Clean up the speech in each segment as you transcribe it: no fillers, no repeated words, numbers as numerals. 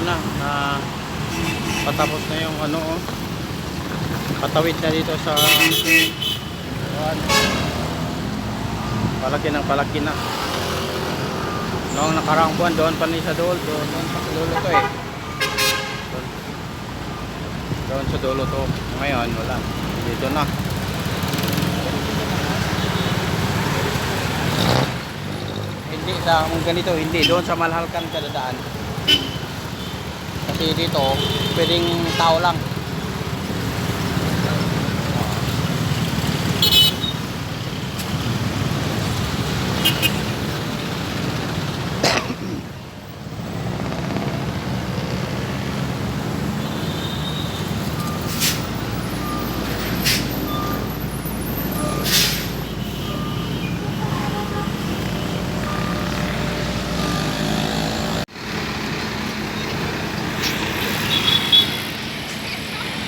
na patapos na yung ano, oh. Patawid na dito sa palaki na. Noong nakaraang buwan doon pa ni sa dulo, doon pa sa dulo to eh. Doon sa dulo to. Ngayon wala. Dito na. Hindi sa ganito, hindi doon sa Malhalkan ka dadaan. Kasi dito pwedeng tao lang.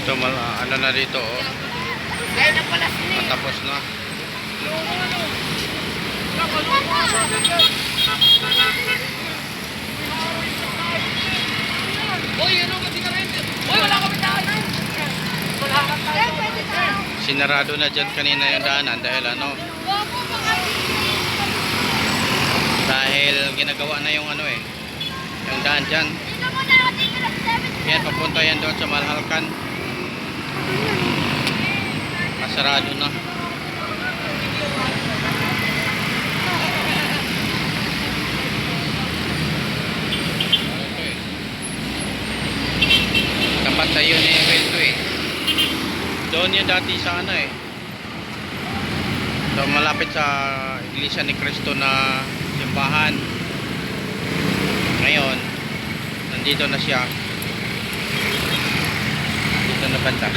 So, ano na dito, oh. Matapos na. Sinarado na dyan kanina yung daanan dahil ano, dahil ginagawa na yung ano eh, yung daan dyan. Yan, papunta yan doon sa Malhalkan. Masarado na. Tapat sa iyo ni Evento eh. Doon yan dati sa ano eh. So, malapit sa Iglesia ni Cristo na simbahan. Ngayon, nandito na siya. Dito na banda.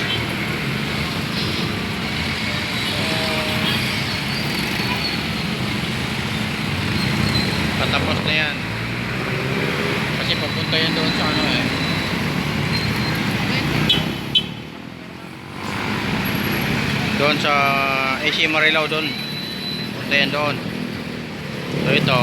Patapos na yan. Kasi papunta yan doon sa ano eh. Doon sa AC Marilao doon. Punta yan doon. So ito.